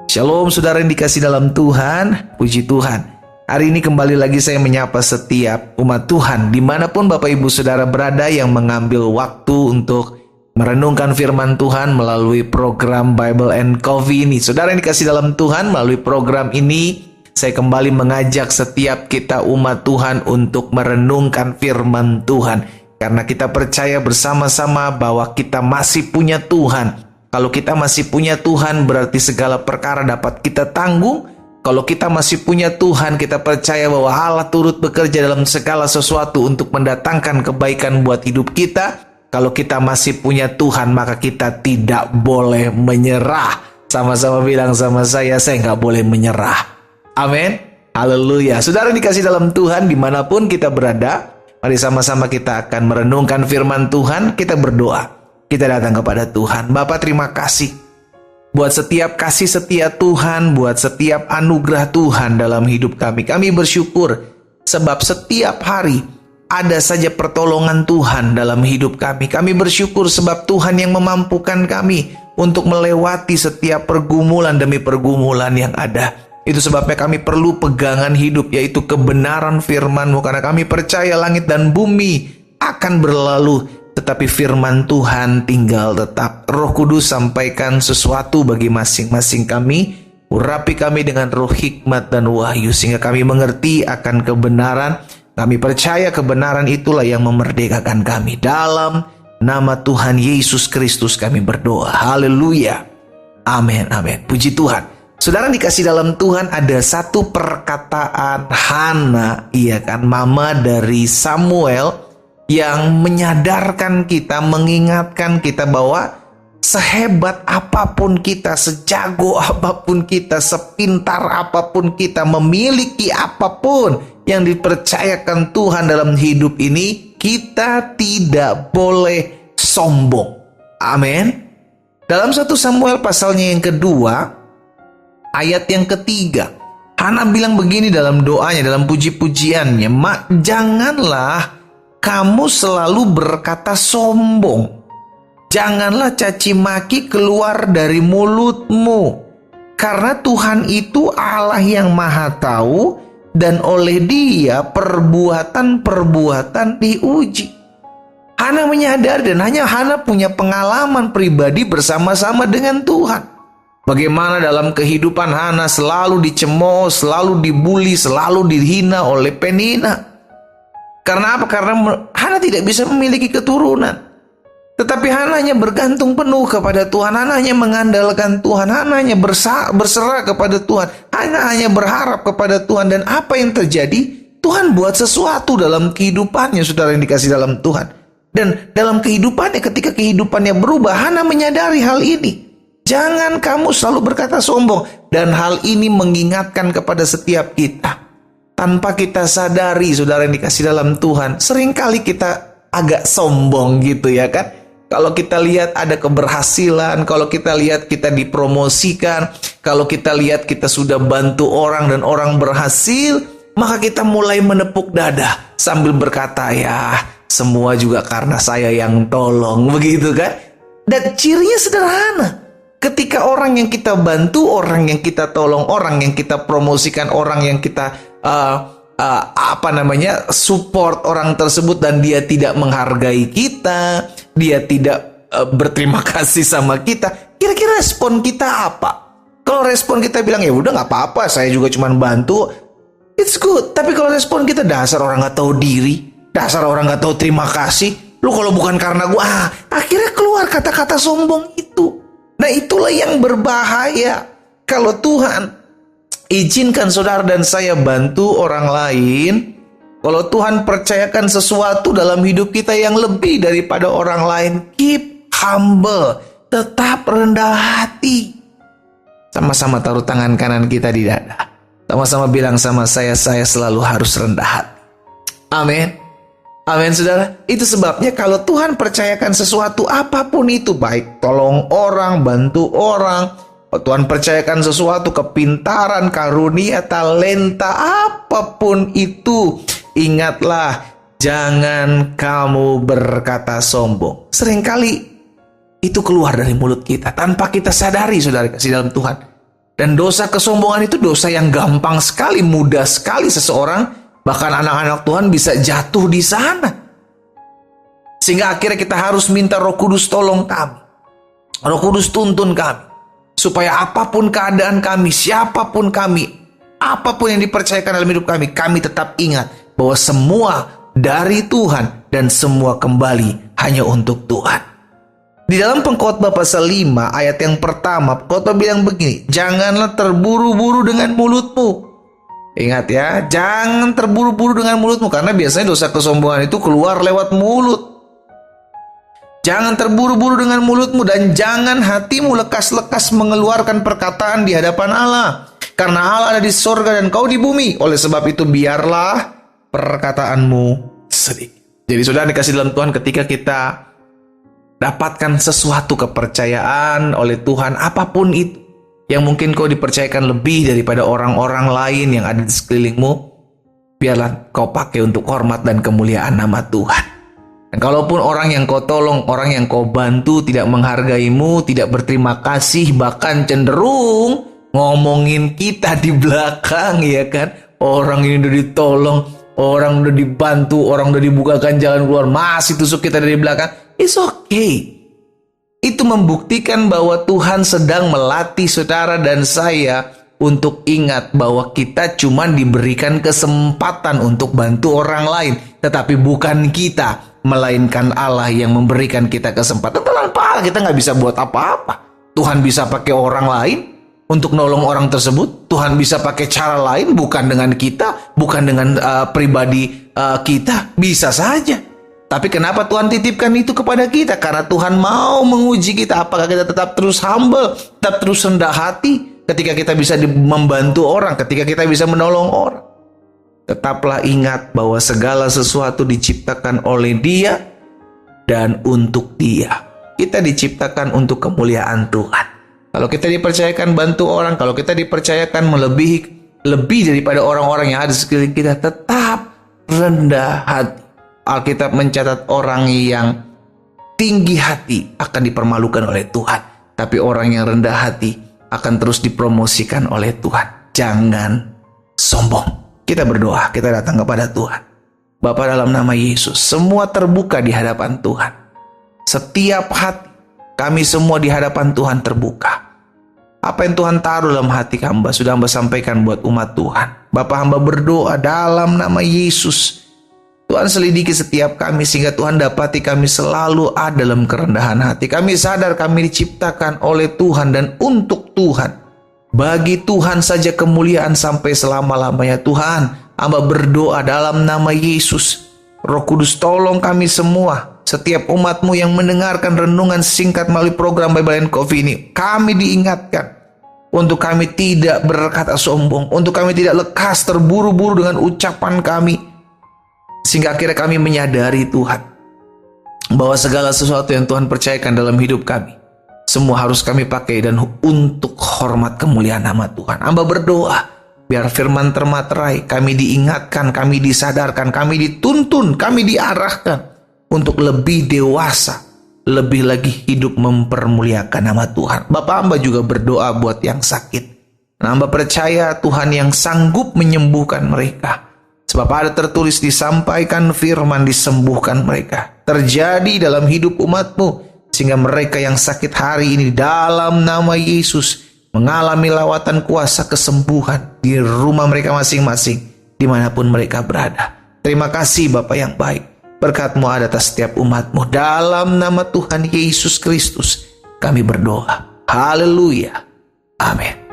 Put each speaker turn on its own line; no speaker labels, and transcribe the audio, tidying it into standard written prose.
Shalom saudara yang dikasih dalam Tuhan, puji Tuhan. Hari ini kembali lagi saya menyapa setiap umat Tuhan dimanapun Bapak Ibu Saudara berada yang mengambil waktu untuk merenungkan firman Tuhan melalui program Bible and Coffee ini. Saudara yang dikasih dalam Tuhan, melalui program ini saya kembali mengajak setiap kita umat Tuhan untuk merenungkan firman Tuhan. Karena kita percaya bersama-sama bahwa kita masih punya Tuhan. Kalau kita masih punya Tuhan, berarti segala perkara dapat kita tanggung. Kalau kita masih punya Tuhan, kita percaya bahwa Allah turut bekerja dalam segala sesuatu untuk mendatangkan kebaikan buat hidup kita. Kalau kita masih punya Tuhan, maka kita tidak boleh menyerah. Sama-sama bilang sama saya nggak boleh menyerah. Amin. Haleluya. Saudara dikasih dalam Tuhan, dimanapun kita berada, mari sama-sama kita akan merenungkan firman Tuhan, kita berdoa. Kita datang kepada Tuhan. Bapa, terima kasih buat setiap kasih setia Tuhan, buat setiap anugerah Tuhan dalam hidup kami. Kami bersyukur sebab setiap hari ada saja pertolongan Tuhan dalam hidup kami. Kami bersyukur sebab Tuhan yang memampukan kami untuk melewati setiap pergumulan demi pergumulan yang ada. Itu sebabnya kami perlu pegangan hidup, yaitu kebenaran firman-Mu. Karena kami percaya langit dan bumi akan berlalu, tetapi firman Tuhan tinggal tetap. Roh Kudus sampaikan sesuatu bagi masing-masing kami. Urapi kami dengan roh hikmat dan wahyu, sehingga kami mengerti akan kebenaran. Kami percaya kebenaran itulah yang memerdekakan kami. Dalam nama Tuhan Yesus Kristus kami berdoa. Haleluya. Amin, amin. Puji Tuhan. Saudara dikasih dalam Tuhan, ada satu perkataan Hana, iya kan, mama dari Samuel, yang menyadarkan kita, mengingatkan kita bahwa sehebat apapun kita, sejago apapun kita, sepintar apapun kita, memiliki apapun yang dipercayakan Tuhan dalam hidup ini, kita tidak boleh sombong. Amin. Dalam 1 Samuel pasalnya yang kedua, ayat yang ketiga, Hana bilang begini dalam doanya, dalam puji-pujiannya, janganlah kamu selalu berkata sombong. Janganlah caci maki keluar dari mulutmu. Karena Tuhan itu Allah yang maha tahu, dan oleh Dia perbuatan-perbuatan diuji. Hana menyadari, dan hanya Hana punya pengalaman pribadi bersama-sama dengan Tuhan. Bagaimana dalam kehidupan Hana selalu dicemooh, selalu dibully, selalu dihina oleh Penina. Karena apa? Karena Hana tidak bisa memiliki keturunan. Tetapi Hana hanya bergantung penuh kepada Tuhan. Hana hanya mengandalkan Tuhan. Hana hanya berserah kepada Tuhan. Hana hanya berharap kepada Tuhan. Dan apa yang terjadi? Tuhan buat sesuatu dalam kehidupannya, saudara yang dikasih dalam Tuhan. Dan dalam kehidupannya, ketika kehidupannya berubah, Hana menyadari hal ini. Jangan kamu selalu berkata sombong. Dan hal ini mengingatkan kepada setiap kita. Tanpa kita sadari, saudara yang dikasih dalam Tuhan, seringkali kita agak sombong gitu ya kan. Kalau kita lihat ada keberhasilan, kalau kita lihat kita dipromosikan, kalau kita lihat kita sudah bantu orang dan orang berhasil, maka kita mulai menepuk dada sambil berkata, ya semua juga karena saya yang tolong, begitu kan. Dan cirinya sederhana. Ketika orang yang kita bantu, orang yang kita tolong, orang yang kita promosikan, orang yang kita support orang tersebut, dan dia tidak menghargai kita, dia tidak berterima kasih sama kita, kira-kira respon kita apa? Kalau respon kita bilang, ya udah nggak apa-apa, saya juga cuma bantu, it's good. Tapi kalau respon kita, dasar orang nggak tahu diri, dasar orang nggak tahu terima kasih, lu kalau bukan karena gua, akhirnya keluar kata-kata sombong itu. Nah, itulah yang berbahaya. Kalau Tuhan izinkan saudara dan saya bantu orang lain, kalau Tuhan percayakan sesuatu dalam hidup kita yang lebih daripada orang lain, keep humble, tetap rendah hati. Sama-sama taruh tangan kanan kita di dada. Sama-sama bilang sama saya selalu harus rendah hati. Amin. Amin, saudara. Itu sebabnya kalau Tuhan percayakan sesuatu apapun itu, baik tolong orang, bantu orang, Tuhan percayakan sesuatu, kepintaran, karunia, talenta, apapun itu, ingatlah, jangan kamu berkata sombong. Seringkali itu keluar dari mulut kita tanpa kita sadari, saudara kasih dalam Tuhan. Dan dosa kesombongan itu dosa yang gampang sekali, mudah sekali seseorang, bahkan anak-anak Tuhan bisa jatuh di sana. Sehingga akhirnya kita harus minta Roh Kudus tolong kami. Roh Kudus tuntun kami. Supaya apapun keadaan kami, siapapun kami, apapun yang dipercayakan dalam hidup kami, kami tetap ingat bahwa semua dari Tuhan dan semua kembali hanya untuk Tuhan. Di dalam Pengkhotbah pasal 5 ayat yang pertama, Pengkhotbah bilang begini, janganlah terburu-buru dengan mulutmu. Ingat ya, jangan terburu-buru dengan mulutmu, karena biasanya dosa kesombongan itu keluar lewat mulut. Jangan terburu-buru dengan mulutmu, dan jangan hatimu lekas-lekas mengeluarkan perkataan di hadapan Allah. Karena Allah ada di sorga dan kau di bumi. Oleh sebab itu biarlah perkataanmu sedikit. Jadi saudara dikasih dalam Tuhan, ketika kita dapatkan sesuatu kepercayaan oleh Tuhan, apapun itu, yang mungkin kau dipercayakan lebih daripada orang-orang lain yang ada di sekelilingmu, biarlah kau pakai untuk hormat dan kemuliaan nama Tuhan. Dan kalaupun orang yang kau tolong, orang yang kau bantu tidak menghargaimu, tidak berterima kasih, bahkan cenderung ngomongin kita di belakang, ya kan? Orang ini udah ditolong, orang udah dibantu, orang udah dibukakan jalan keluar, masih tusuk kita dari belakang. It's okay. Itu membuktikan bahwa Tuhan sedang melatih saudara dan saya untuk ingat bahwa kita cuma diberikan kesempatan untuk bantu orang lain. Tetapi bukan kita, melainkan Allah yang memberikan kita kesempatan. Tanpa Allah kita nggak bisa buat apa-apa. Tuhan bisa pakai orang lain untuk nolong orang tersebut. Tuhan bisa pakai cara lain, bukan dengan kita, bukan dengan pribadi kita. Bisa saja. Tapi kenapa Tuhan titipkan itu kepada kita? Karena Tuhan mau menguji kita. Apakah kita tetap terus humble, tetap terus rendah hati ketika kita bisa membantu orang, ketika kita bisa menolong orang. Tetaplah ingat bahwa segala sesuatu diciptakan oleh Dia dan untuk Dia. Kita diciptakan untuk kemuliaan Tuhan. Kalau kita dipercayakan bantu orang, kalau kita dipercayakan lebih daripada orang-orang yang ada di sekeliling kita, tetap rendah hati. Alkitab mencatat orang yang tinggi hati akan dipermalukan oleh Tuhan. Tapi orang yang rendah hati akan terus dipromosikan oleh Tuhan. Jangan sombong. Kita berdoa, kita datang kepada Tuhan. Bapa, dalam nama Yesus, semua terbuka di hadapan Tuhan. Setiap hati, kami semua di hadapan Tuhan terbuka. Apa yang Tuhan taruh dalam hati hamba, sudah hamba sampaikan buat umat Tuhan. Bapa, hamba berdoa dalam nama Yesus. Tuhan selidiki setiap kami sehingga Tuhan dapati kami selalu ada dalam kerendahan hati. Kami sadar kami diciptakan oleh Tuhan dan untuk Tuhan. Bagi Tuhan saja kemuliaan sampai selama-lamanya. Tuhan, hamba berdoa dalam nama Yesus. Roh Kudus tolong kami semua. Setiap umat-Mu yang mendengarkan renungan singkat melalui program Bible and Coffee ini. Kami diingatkan untuk kami tidak berkata sombong. Untuk kami tidak lekas terburu-buru dengan ucapan kami. Sehingga akhirnya kami menyadari Tuhan bahwa segala sesuatu yang Tuhan percayakan dalam hidup kami, semua harus kami pakai dan untuk hormat kemuliaan nama Tuhan. Hamba berdoa biar firman termaterai, kami diingatkan, kami disadarkan, kami dituntun, kami diarahkan untuk lebih dewasa, lebih lagi hidup mempermuliakan nama Tuhan. Bapak, hamba juga berdoa buat yang sakit. Hamba percaya Tuhan yang sanggup menyembuhkan mereka. Sebab ada tertulis, disampaikan firman, disembuhkan mereka. Terjadi dalam hidup umat-Mu, sehingga mereka yang sakit hari ini dalam nama Yesus mengalami lawatan kuasa kesembuhan di rumah mereka masing-masing, dimanapun mereka berada. Terima kasih Bapa yang baik. Berkat-Mu ada atas setiap umat-Mu. Dalam nama Tuhan Yesus Kristus kami berdoa. Haleluya. Amin.